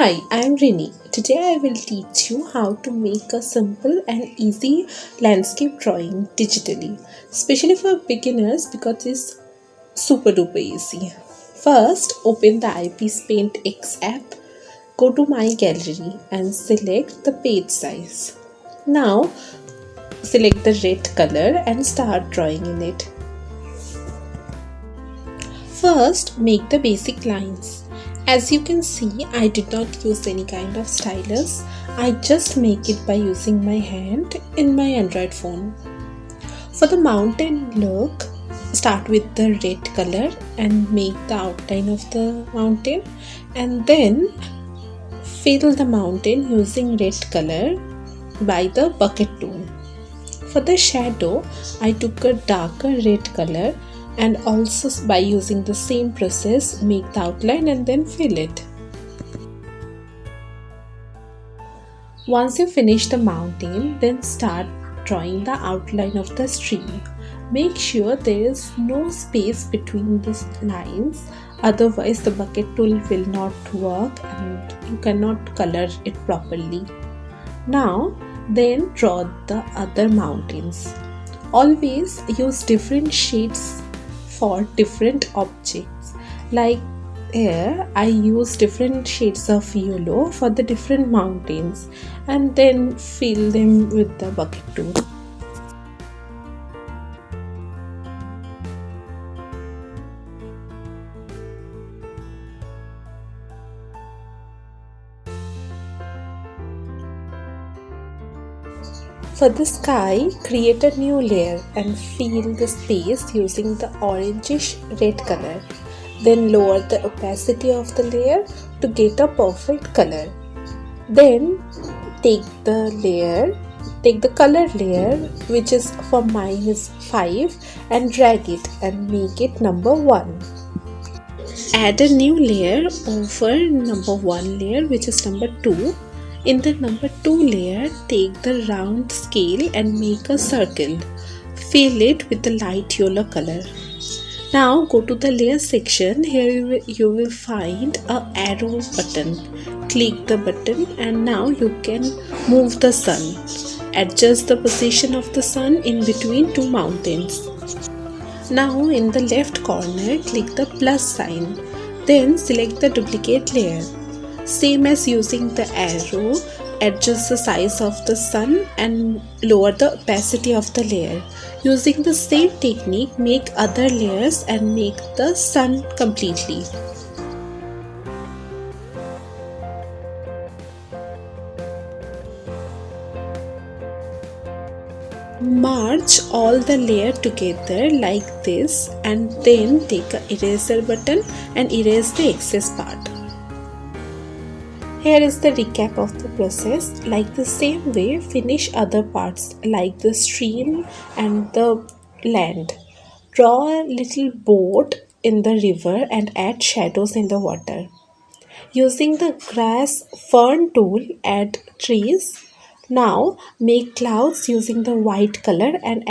Hi, I am Rini. Today I will teach you how to make a simple and easy landscape drawing digitally, especially for beginners because it's super duper easy. First, open the IP's Paint X app, go to My Gallery and select the page size. Now, select the red color and start drawing in it. First, make the basic lines. As you can see, I did not use any kind of stylus. I just make it by using my hand in my Android phone. For the mountain look, start with the red color and make the outline of the mountain, and then fill the mountain using red color by the bucket tool. For the shadow, I took a darker red color and also by using the same process make the outline and then fill it. Once you finish the mountain, then start drawing the outline of the stream. Make sure there is no space between the lines, otherwise the bucket tool will not work and you cannot color it properly. Now then draw the other mountains. Always use different shades for different objects. Like here I use different shades of yellow for the different mountains and then fill them with the bucket tool. For the sky, create a new layer and fill the space using the orangish red color. Then lower the opacity of the layer to get a perfect color. Then take the color layer, which is for mine is 5, and drag it and make it number 1. Add a new layer over number 1 layer, which is number 2. In the number 2 layer, take the round scale and make a circle. Fill it with the light yellow color. Now go to the layer section. Here you will find a arrow button. Click the button and now you can move the sun. Adjust the position of the sun in between two mountains. Now in the left corner, click the plus sign. Then select the duplicate layer. Same as using the arrow, adjust the size of the sun and lower the opacity of the layer. Using the same technique, make other layers and make the sun completely. Merge all the layer together like this and then take an eraser button and erase the excess part. Here is the recap of the process. Like the same way, finish other parts like the stream and the land. Draw a little boat in the river and add shadows in the water. Using the grass fern tool, add trees. Now make clouds using the white color and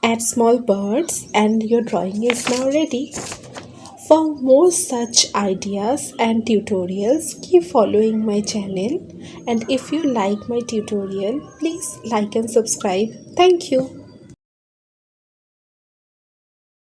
add small birds, and your drawing is now ready. For more such ideas and tutorials, keep following my channel, and if you like my tutorial, please like and subscribe. Thank you.